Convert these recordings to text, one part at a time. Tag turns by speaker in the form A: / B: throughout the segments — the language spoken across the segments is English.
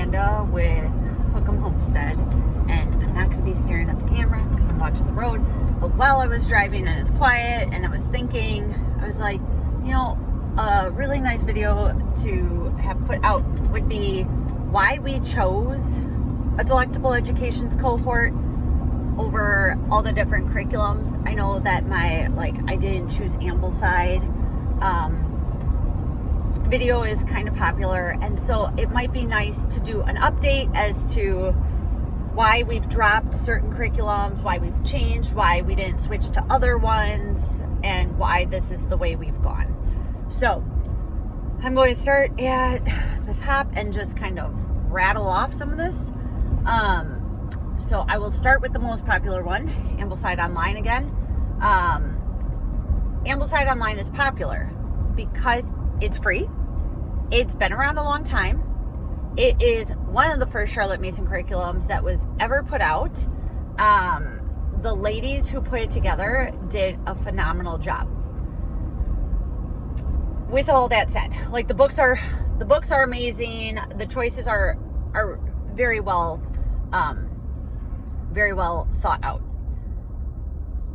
A: Amanda with Hook'em Homestead, and I'm not going to be staring at the camera because I'm watching the road. But while I was driving and it's quiet and I was thinking, I was like, a really nice video to have put out would be why we chose a Delectable Education's cohort over all the different curriculums. I know that I didn't choose Ambleside video is kind of popular, and so it might be nice to do an update as to why we've dropped certain curriculums, why we've changed, why we didn't switch to other ones, and why this is the way we've gone. So I'm going to start at the top and just kind of rattle off some of this. So I will start with the most popular one, Ambleside Online again. Ambleside Online is popular because it's free. It's been around a long time. It is one of the first Charlotte Mason curriculums that was ever put out. The ladies who put it together did a phenomenal job. With all that said, the books are amazing. The choices are very well thought out.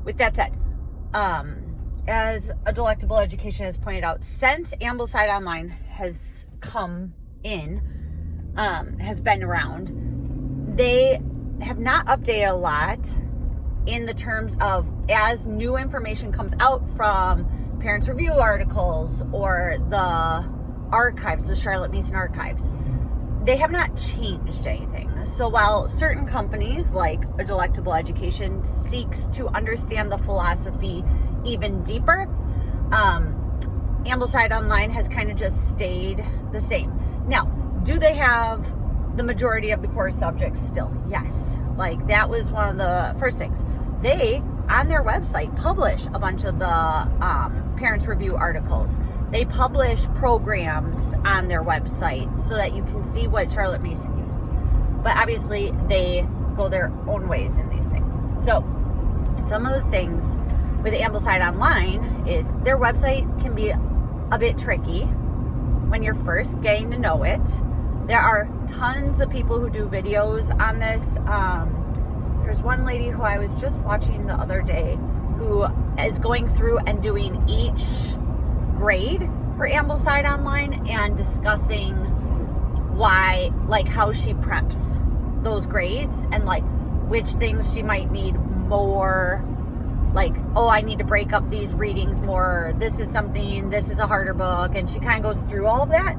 A: With that said, as a Delectable Education has pointed out, since Ambleside Online has come in, has been around, they have not updated a lot in the terms of as new information comes out from Parents Review articles or the archives, the Charlotte Mason archives. They have not changed anything. So while certain companies like a Delectable Education seeks to understand the philosophy even deeper, Ambleside Online has kind of just stayed the same. Now, do they have the majority of the core subjects still? Yes. That was one of the first things. They, on their website, publish a bunch of the Parents Review articles. They publish programs on their website so that you can see what Charlotte Mason used. But obviously, they go their own ways in these things. So, some of the things with Ambleside Online is their website can be a bit tricky when you're first getting to know it. There are tons of people who do videos on this. There's one lady who I was just watching the other day who is going through and doing each grade for Ambleside Online and discussing why, how she preps those grades and which things she might need more. I need to break up these readings more. This is a harder book. And she kind of goes through all of that.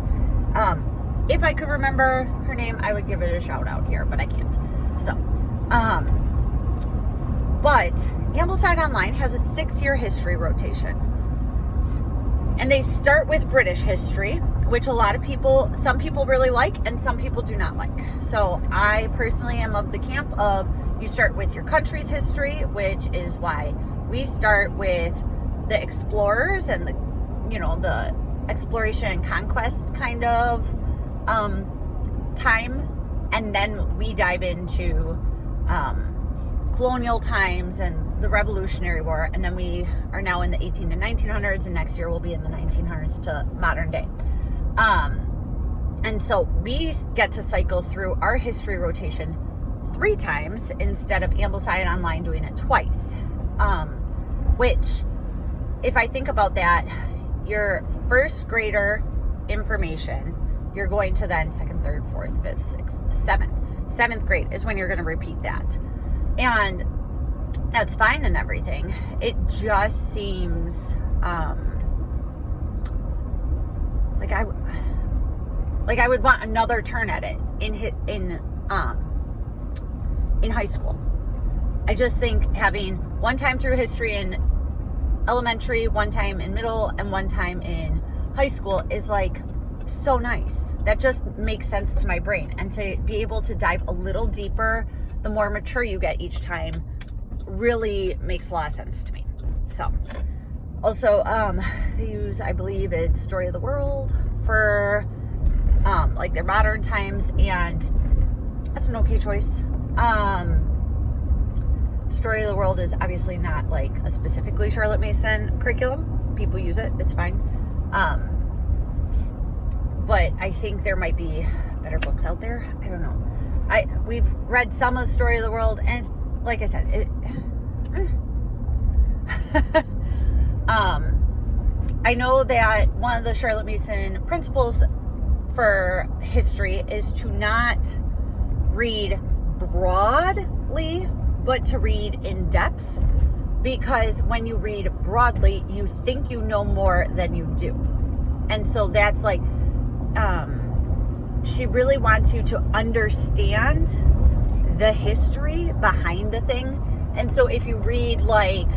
A: If I could remember her name, I would give it a shout out here, but I can't. So, but Ambleside Online has a 6-year history rotation. And they start with British history, which some people really like and some people do not like. So I personally am of the camp of you start with your country's history, which is why we start with the explorers and the exploration and conquest kind of time. And then we dive into colonial times and the Revolutionary War, and then we are now in the 18 to 1900s, and next year we'll be in the 1900s to modern day. And so we get to cycle through our history rotation 3 times instead of Ambleside Online doing it twice. Which, if I think about that, your first grader information, you're going to then 2nd, 3rd, 4th, 5th, 6th, 7th. 7th grade is when you're going to repeat that. And that's fine and everything. It just seems I would want another turn at it in high school. I just think having one time through history in elementary, one time in middle, and one time in high school is so nice. That just makes sense to my brain. And to be able to dive a little deeper, the more mature you get each time, really makes a lot of sense to me. So, also, they use, I believe it's Story of the World for, their modern times, and that's an okay choice. Story of the World is obviously not a specifically Charlotte Mason curriculum. People use it, it's fine. but I think there might be better books out there. I don't know. We've read some of the Story of the World, and it's, like I said, I know that one of the Charlotte Mason principles for history is to not read broadly, but to read in depth, because when you read broadly, you think you know more than you do. And so that's like, she really wants you to understand the history behind a thing. And so if you read like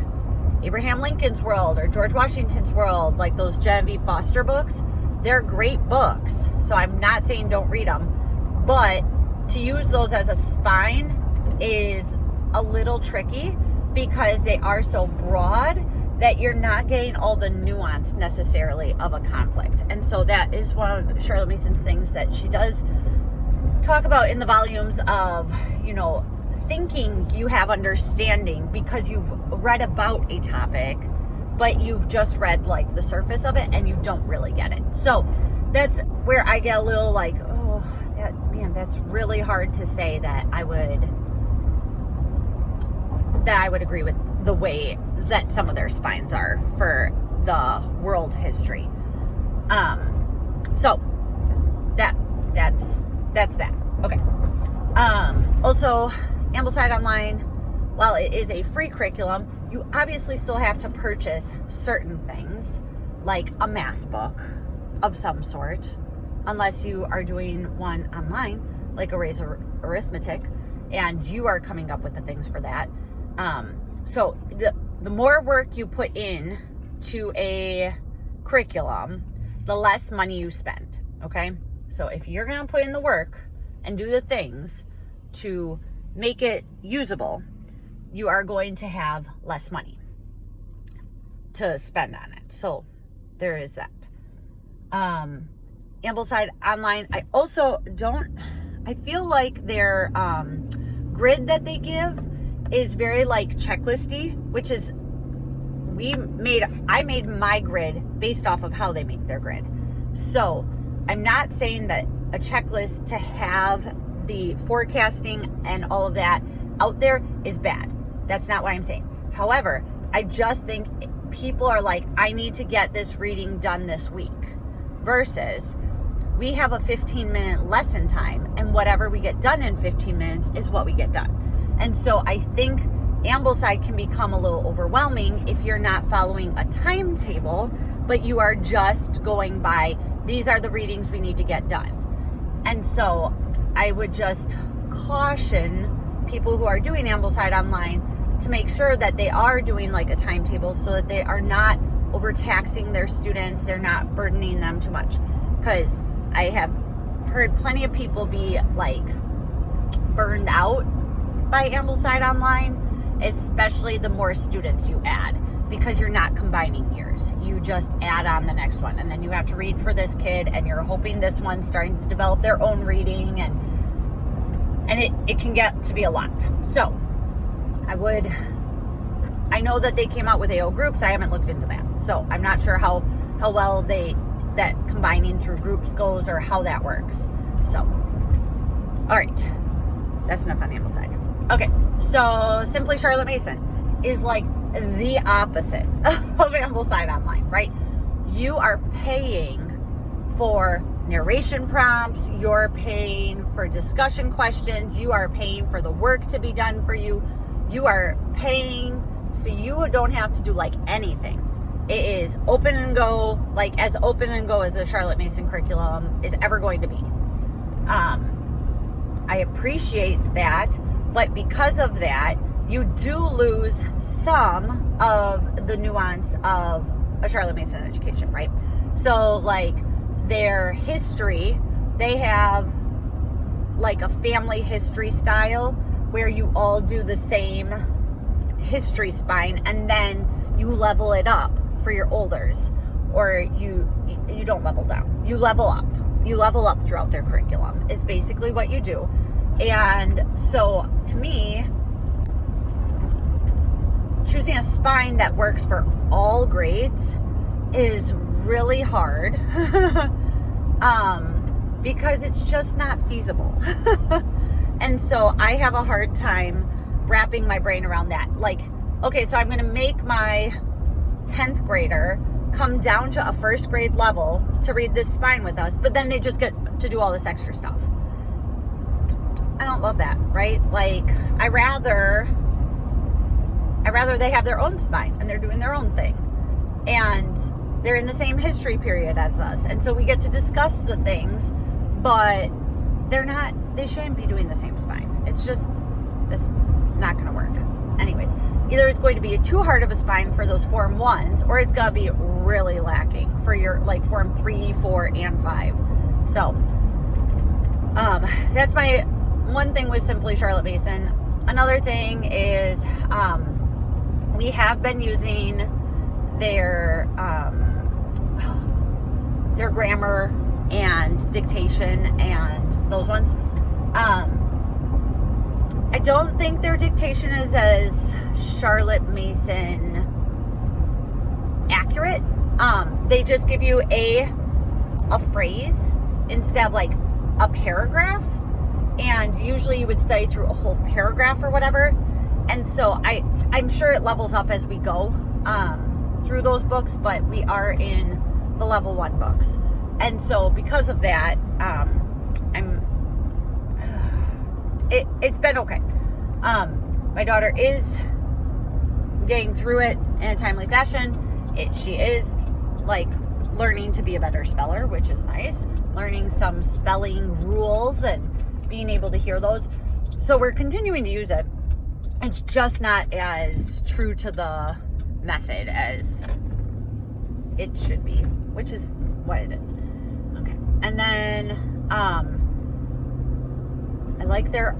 A: Abraham Lincoln's World or George Washington's World, like those Genevieve Foster books, they're great books. So I'm not saying don't read them, but to use those as a spine is a little tricky because they are so broad that you're not getting all the nuance necessarily of a conflict. And so that is one of Charlotte Mason's things that she does talk about in the volumes of, you know, thinking you have understanding because you've read about a topic, but you've just read like the surface of it and you don't really get it. So that's where I get a little like, oh, that's really hard to say that I would agree with the way that some of their spines are for the world history. So that's that. Okay. Also, Ambleside Online, while it is a free curriculum, you obviously still have to purchase certain things, like a math book of some sort, unless you are doing one online, like Erase Arithmetic, and you are coming up with the things for that. So the more work you put in to a curriculum, the less money you spend, okay? So if you're going to put in the work and do the things to make it usable, you are going to have less money to spend on it. So there is that. Ambleside Online, I feel like their grid that they give is very like checklisty, which is I made my grid based off of how they make their grid. So I'm not saying that a checklist to have the forecasting and all of that out there is bad. That's not what I'm saying. However, I just think people are like, I need to get this reading done this week, versus we have a 15-minute lesson time, and whatever we get done in 15 minutes is what we get done. And so I think Ambleside can become a little overwhelming if you're not following a timetable, but you are just going by, these are the readings we need to get done. And so I would just caution people who are doing Ambleside Online to make sure that they are doing like a timetable so that they are not overtaxing their students, they're not burdening them too much. Because I have heard plenty of people be like burned out by Ambleside Online, especially the more students you add, because you're not combining years. You just add on the next one, and then you have to read for this kid, and you're hoping this one's starting to develop their own reading, and it can get to be a lot. So I know that they came out with AO groups. I haven't looked into that, so I'm not sure how well that combining through groups goes or how that works. So, all right, that's enough on Ambleside. Okay, so Simply Charlotte Mason is like the opposite of Ambleside Online, right? You are paying for narration prompts, you're paying for discussion questions, you are paying for the work to be done for you, you are paying so you don't have to do like anything. It is open and go, like as open and go as a Charlotte Mason curriculum is ever going to be. I appreciate that, but because of that, you do lose some of the nuance of a Charlotte Mason education, right? So like their history, they have like a family history style where you all do the same history spine and then you level it up for your olders, or you don't level down, you level up throughout their curriculum is basically what you do. And so to me, choosing a spine that works for all grades is really hard because it's just not feasible. And so I have a hard time wrapping my brain around that. Like, okay, so I'm going to make my 10th grader come down to a first grade level to read this spine with us, but then they just get to do all this extra stuff. I don't love that, right? Like, I rather they have their own spine and they're doing their own thing. And they're in the same history period as us. And so we get to discuss the things, but they shouldn't be doing the same spine. It's not going to work. Anyways, either it's going to be too hard of a spine for those Form 1s, or it's going to be really lacking for your, like, Form 3, 4, and 5. So, that's my one thing with Simply Charlotte Mason. Another thing is, we have been using their grammar and dictation and those ones. I don't think their dictation is as Charlotte Mason accurate. They just give you a phrase instead of like a paragraph, and usually you would study through a whole paragraph or whatever. And so I'm sure it levels up as we go through those books, but we are in the level 1 books. And so because of that, it's been okay. My daughter is getting through it in a timely fashion. She is like learning to be a better speller, which is nice. Learning some spelling rules and being able to hear those. So we're continuing to use it. It's just not as true to the method as it should be, which is what it is. Okay. And then I like their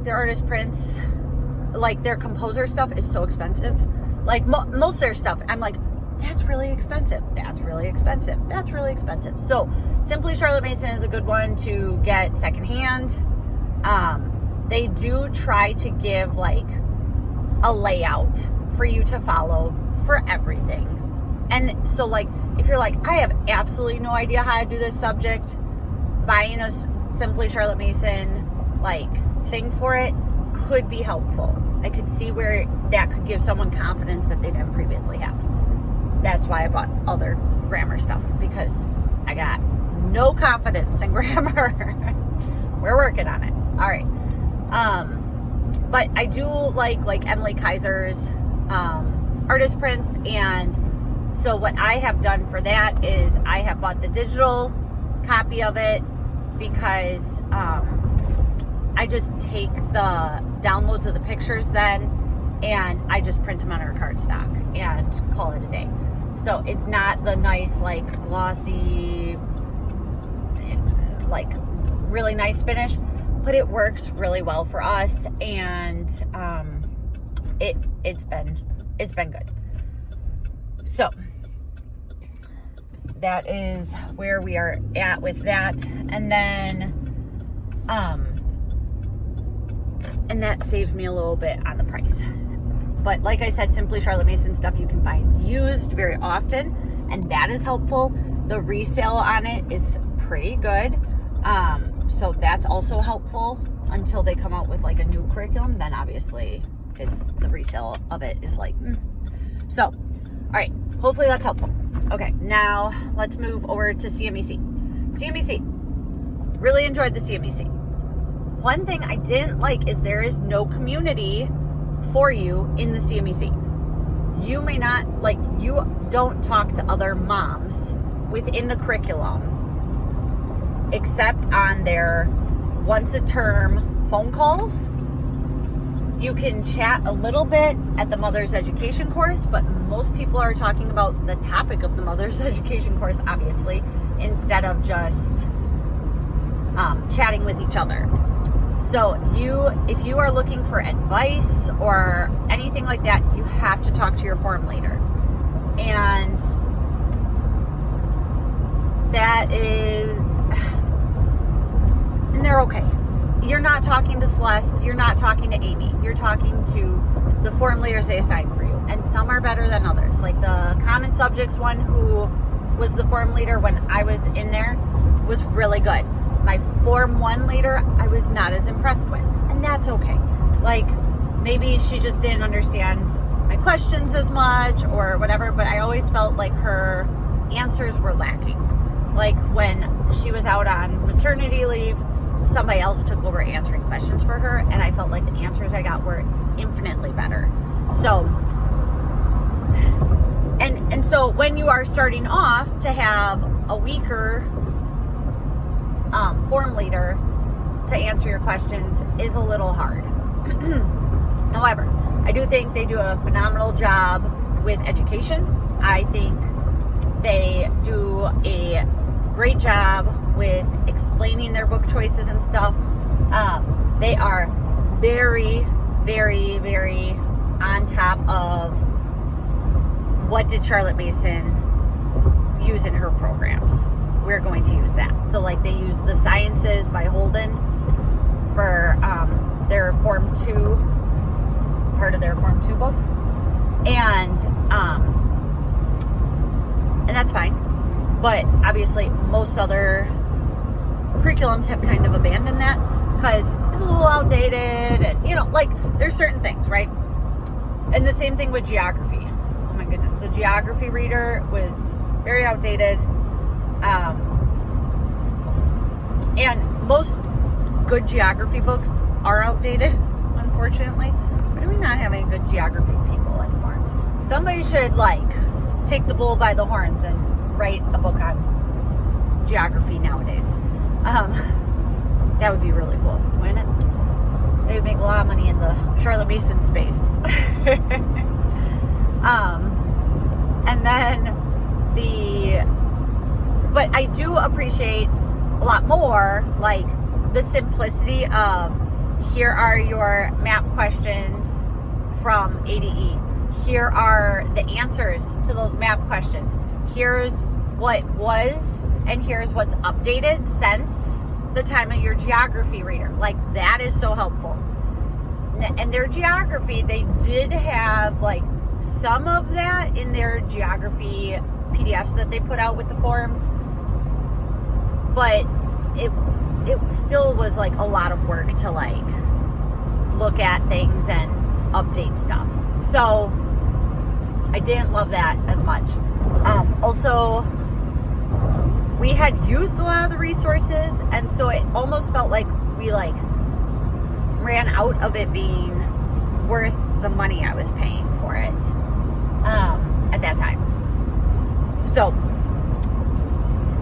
A: artist prints. Like, their composer stuff is so expensive. Like, most of their stuff, I'm like, that's really expensive. That's really expensive. That's really expensive. So Simply Charlotte Mason is a good one to get secondhand. They do try to give like a layout for you to follow for everything. And so, like, if you're like, I have absolutely no idea how to do this subject, buying a Simply Charlotte Mason like thing for it could be helpful. I could see where that could give someone confidence that they didn't previously have. That's why I bought other grammar stuff, because I got no confidence in grammar. We're working on it. All right. But I do like Emily Kaiser's artist prints, and so what I have done for that is I have bought the digital copy of it, because I just take the downloads of the pictures then and I just print them on our cardstock and call it a day. So it's not the nice, like, glossy, like, really nice finish, but it works really well for us, and it's been good. So that is where we are at with that. And then and that saved me a little bit on the price. But like I said, Simply Charlotte Mason stuff you can find used very often, and that is helpful. The resale on it is pretty good. So that's also helpful until they come out with like a new curriculum. Then obviously it's the resale of it is like, So, all right. Hopefully that's helpful. Okay. Now let's move over to CMEC. CMEC. Really enjoyed the CMEC. One thing I didn't like is there is no community for you in the CMEC. You may not, like, you don't talk to other moms within the curriculum except on their once a term phone calls. You can chat a little bit at the Mother's Education course, but most people are talking about the topic of the Mother's Education course, obviously, instead of just chatting with each other. So if you are looking for advice or anything like that, you have to talk to your form leader. And they're okay. You're not talking to Celeste, you're not talking to Amy, you're talking to the form leaders they assign for you. And some are better than others. Like the common subjects one, who was the form leader when I was in there, was really good. My Form 1 leader, I was not as impressed with, and that's okay. Like, maybe she just didn't understand my questions as much or whatever, but I always felt like her answers were lacking. Like, when she was out on maternity leave, somebody else took over answering questions for her, and I felt like the answers I got were infinitely better. So, and so when you are starting off, to have a weaker form leader to answer your questions is a little hard. However, I do think they do a phenomenal job with education. I think they do a great job with explaining their book choices and stuff. They are very, very, very on top of what did Charlotte Mason use in her programs. We're going to use that. So, like, they use The Sciences by Holden for their Form 2, part of their Form 2 book. And that's fine. But obviously, most other curriculums have kind of abandoned that because it's a little outdated. And, you know, like, there's certain things, right? And the same thing with geography. Oh my goodness. The geography reader was very outdated. And most good geography books are outdated, unfortunately. Why do we not have any good geography people anymore? Somebody should, like, take the bull by the horns and write a book on geography nowadays. That would be really cool, wouldn't it? They would make a lot of money in the Charlotte Mason space. And then but I do appreciate a lot more, like, the simplicity of, here are your map questions from ADE. Here are the answers to those map questions. Here's what was, and here's what's updated since the time of your geography reader. Like, that is so helpful. And their geography, they did have, like, some of that in their geography PDFs that they put out with the forms, but it still was, like, a lot of work to, like, look at things and update stuff. So I didn't love that as much. Also, we had used a lot of the resources, and so it almost felt like we, like, ran out of it being worth the money I was paying for it at that time. So,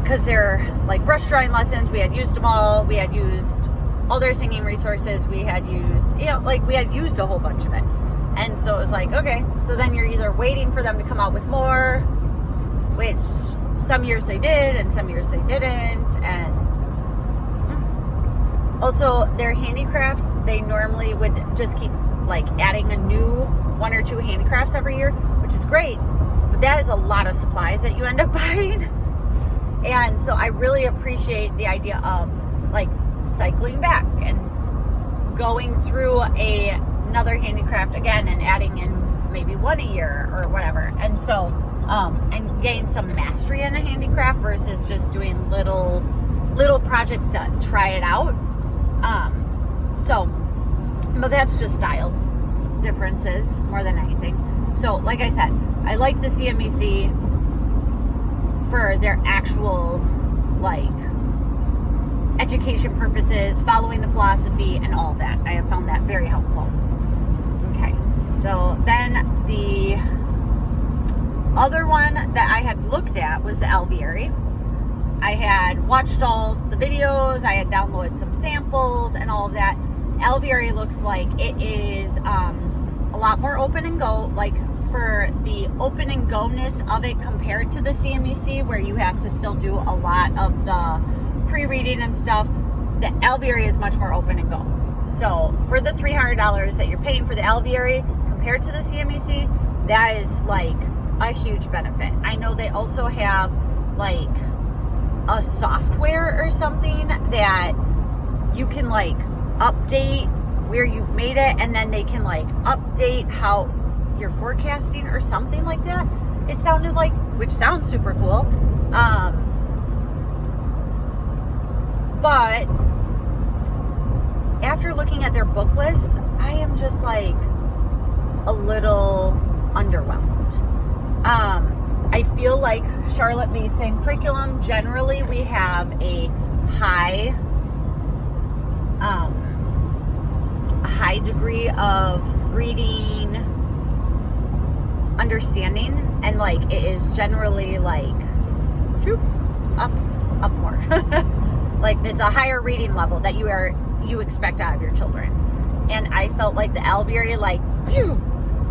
A: because they're, like, brush drawing lessons, we had used them all. We had used all their singing resources. We had used, you know, like, we had used a whole bunch of it. And so it was like, okay, so then you're either waiting for them to come out with more, which some years they did and some years they didn't. And also, their handicrafts, they normally would just keep, like, adding a new 1 or 2 handicrafts every year, which is great, but that is a lot of supplies that you end up buying. And so I really appreciate the idea of, like, cycling back and going through another handicraft again and adding in maybe one a year or whatever. And so, and getting some mastery in a handicraft versus just doing little projects to try it out. But that's just style differences more than anything. So, like I said, I like the CMEC for their actual, like, education purposes, following the philosophy and all that. I have found that very helpful. Okay, so then the other one that I had looked at was the Alveary. I had watched all the videos, I had downloaded some samples and all of that. Alveary looks like it is a lot more open and go, like, for the open and go-ness of it compared to the CMEC, where you have to still do a lot of the pre-reading and stuff. The Alveary is much more open and go. So for the $300 that you're paying for the Alveary compared to the CMEC, that is, like, a huge benefit. I know they also have, like, a software or something that you can, like, update where you've made it, and then they can, like, update how you're forecasting or something like that. It sounded like, which sounds super cool. But after looking at their book lists, I am just like a little underwhelmed. I feel like Charlotte Mason curriculum, generally we have a high degree of reading understanding, and like it is generally like up more. Like it's a higher reading level that you expect out of your children. And I felt like the Alveary like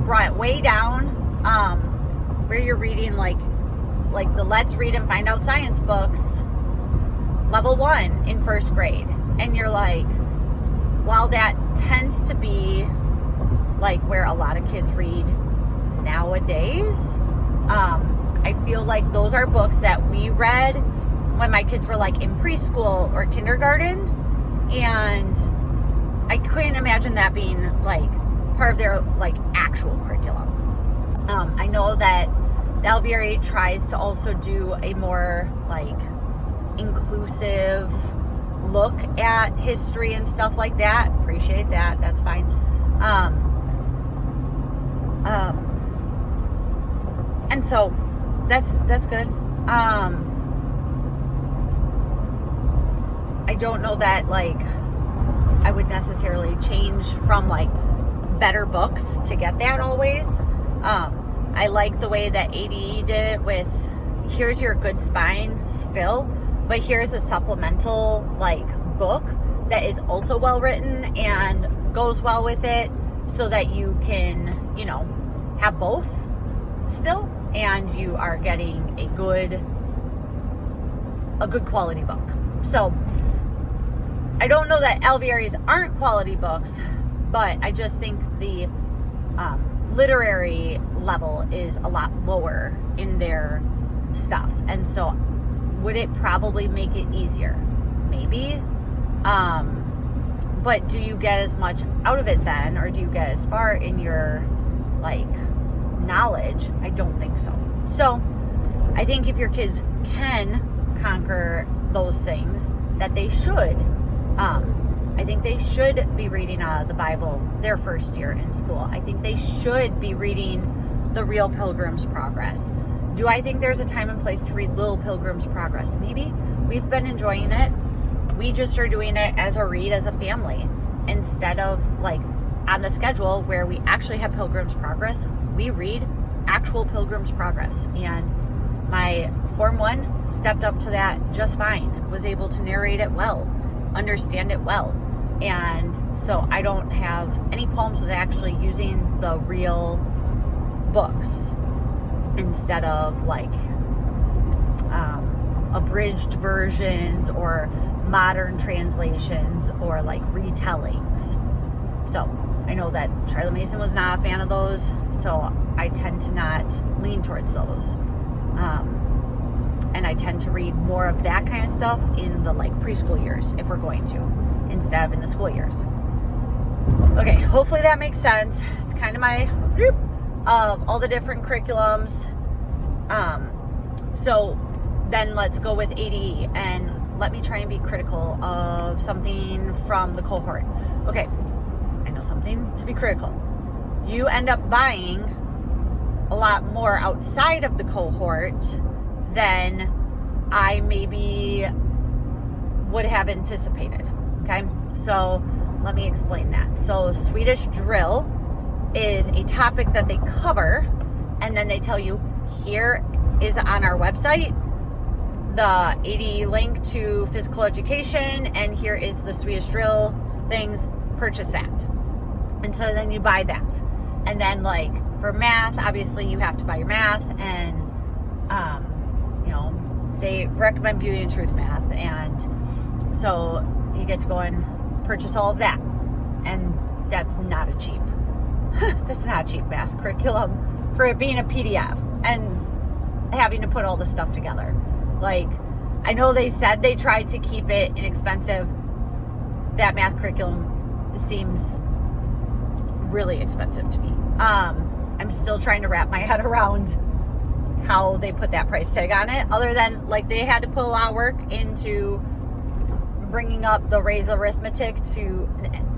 A: brought it way down, where you're reading like the Let's Read and Find Out Science books, level 1 in first grade. And you're like, while that tends to be like where a lot of kids read nowadays, I feel like those are books that we read when my kids were like in preschool or kindergarten, and I couldn't imagine that being like part of their like actual curriculum. I know that the Alveary tries to also do a more like inclusive look at history and stuff like that. Appreciate that. That's fine. And so that's good. I don't know that like I would necessarily change from like better books to get that always. I like the way that ADE did it with, here's your good spine still, but here's a supplemental like book that is also well written and goes well with it, so that you can, you know, have both still, and you are getting a good quality book. So I don't know that Alveary's aren't quality books, but I just think the literary level is a lot lower in their stuff. And so would it probably make it easier? Maybe. But do you get as much out of it then, or do you get as far in your like knowledge? I don't think so. So I think if your kids can conquer those things, that they should. I think they should be reading the Bible their first year in school. I think they should be reading The Real Pilgrim's Progress. Do I think there's a time and place to read Little Pilgrim's Progress? Maybe. We've been enjoying it. We just are doing it as a read as a family, instead of like on the schedule where we actually have Pilgrim's Progress. We read actual Pilgrim's Progress, and my Form 1 stepped up to that just fine, was able to narrate it well, understand it well. And so I don't have any qualms with actually using the real books instead of like abridged versions or modern translations or like retellings. So I know that Charlotte Mason was not a fan of those, so I tend to not lean towards those. And I tend to read more of that kind of stuff in the like preschool years, if we're going to, instead of in the school years. Okay, hopefully that makes sense. It's kind of my group of all the different curriculums. So then let's go with ADE, and let me try and be critical of something from the cohort. Okay, I know something to be critical. You end up buying a lot more outside of the cohort than I maybe would have anticipated. Okay, so let me explain that. So Swedish drill is a topic that they cover, and then they tell you, here is on our website the ADE link to physical education, and here is the Swedish drill things, purchase that. And so then you buy that. And then like for math, obviously you have to buy your math, and you know, they recommend Beauty and Truth math, and so you get to go and purchase all of that. And that's not a cheap math curriculum for it being a PDF and having to put all the stuff together. Like, I know they said they tried to keep it inexpensive. That math curriculum seems really expensive to me. I'm still trying to wrap my head around how they put that price tag on it, other than like they had to put a lot of work into bringing up the raise arithmetic to,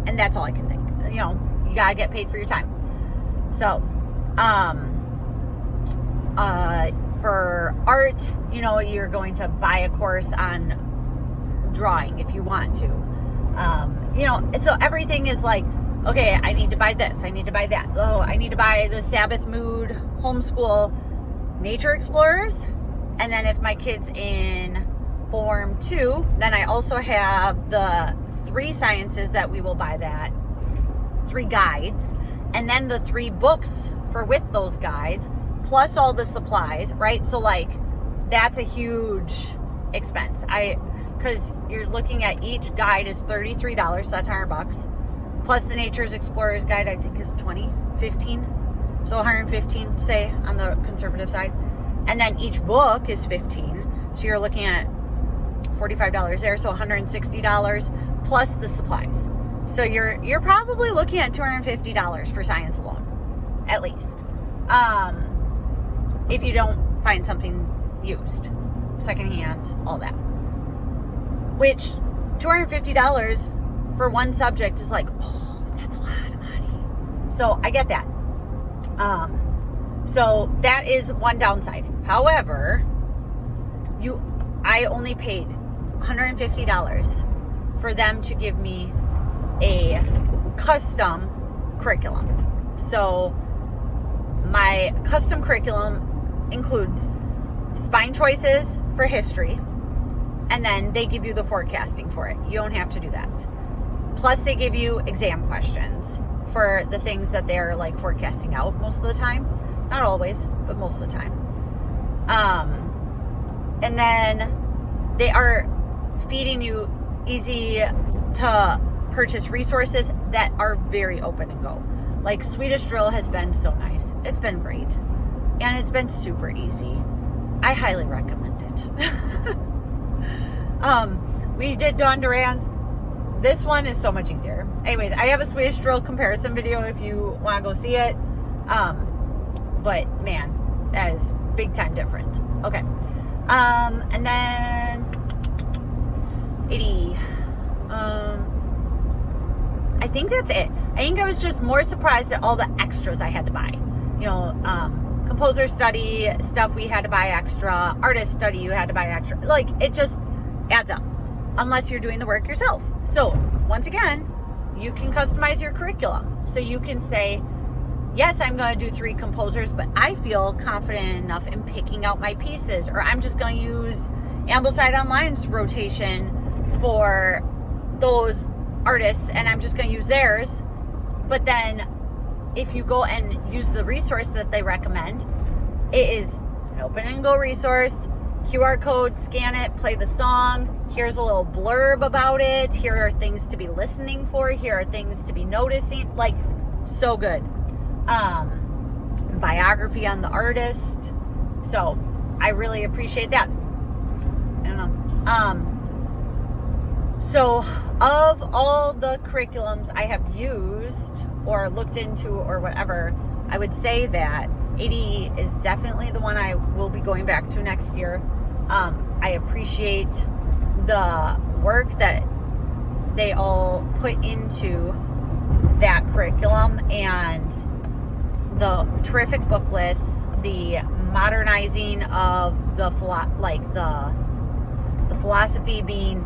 A: and that's all I can think. You know, you gotta get paid for your time. So, for art, you know, you're going to buy a course on drawing if you want to. You know, so everything is like, okay, I need to buy this, I need to buy that. Oh, I need to buy the Sabbath Mood Homeschool Nature Explorers. And then if my kid's in Form 2, then I also have the 3 sciences that we will buy that, 3 guides, and then the 3 books for with those guides, plus all the supplies, right? So like, that's a huge expense. Because you're looking at each guide is $33, so that's $100. Plus the Nature's Explorers guide, I think is $15. So $115, say, on the conservative side. And then each book is $15. So you're looking at $45 there, so $160 plus the supplies. So you're probably looking at $250 for science alone, at least. If you don't find something used, secondhand, all that. Which $250 for one subject is like, oh, that's a lot of money. So I get that. So that is one downside. However, I only paid $150 for them to give me a custom curriculum. So my custom curriculum includes spine choices for history, and then they give you the forecasting for it. You don't have to do that. Plus they give you exam questions for the things that they're like forecasting out most of the time. Not always, but most of the time. And then they are feeding you easy to purchase resources that are very open and go. Like Swedish Drill has been so nice. It's been great. And it's been super easy. I highly recommend it. We did Dawn Duran's. This one is so much easier. Anyways, I have a Swedish Drill comparison video if you want to go see it. But man, that is big time different. Okay. And then ADE. I think that's it. I think I was just more surprised at all the extras I had to buy. You know, composer study stuff we had to buy extra, artist study you had to buy extra. Like, it just adds up unless you're doing the work yourself. So once again, you can customize your curriculum. So you can say, yes, I'm going to do 3 composers, but I feel confident enough in picking out my pieces, or I'm just going to use Ambleside Online's rotation for those artists and I'm just going to use theirs. But then if you go and use the resource that they recommend, it is an open and go resource, QR code, scan it, play the song. Here's a little blurb about it. Here are things to be listening for. Here are things to be noticing. Like, so good. Biography on the artist. So I really appreciate that. I don't know. So of all the curriculums I have used or looked into or whatever, I would say that ADE is definitely the one I will be going back to next year. I appreciate the work that they all put into that curriculum and the terrific book lists, the modernizing of the philosophy being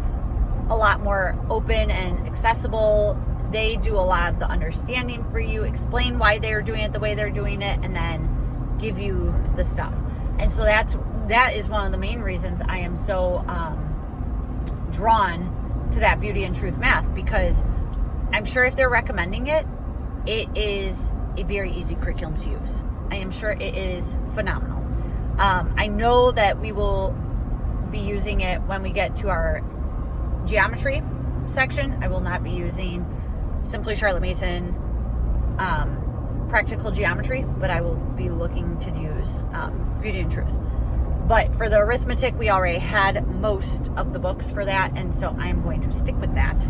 A: a lot more open and accessible. They do a lot of the understanding for you, explain why they're doing it the way they're doing it, and then give you the stuff. And so that is one of the main reasons I am so drawn to that Beauty and Truth Math, because I'm sure if they're recommending it, it is a very easy curriculum to use. I am sure it is phenomenal. I know that we will be using it when we get to our geometry section. I will not be using Simply Charlotte Mason practical geometry, but I will be looking to use Beauty and Truth. But for the arithmetic, we already had most of the books for that, and so I'm going to stick with that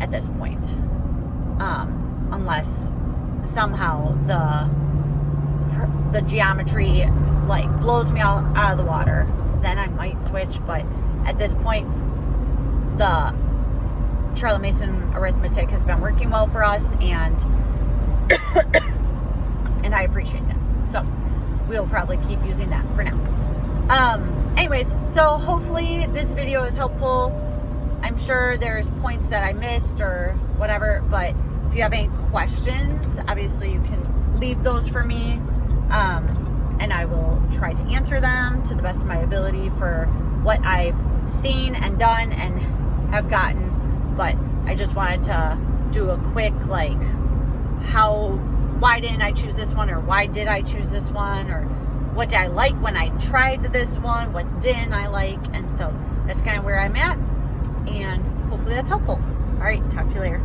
A: at this point. Unless somehow the geometry like blows me out of the water, then I might switch. But at this point, the Charlotte Mason arithmetic has been working well for us, and I appreciate that. So we'll probably keep using that for now. Anyways, so hopefully this video is helpful. I'm sure there's points that I missed or whatever, but if you have any questions, obviously you can leave those for me, and I will try to answer them to the best of my ability for what I've seen and done and have gotten. But I just wanted to do a quick, like, why didn't I choose this one, or why did I choose this one, or what did I like when I tried this one, what didn't I like, and so that's kind of where I'm at, and hopefully that's helpful. All right, talk to you later.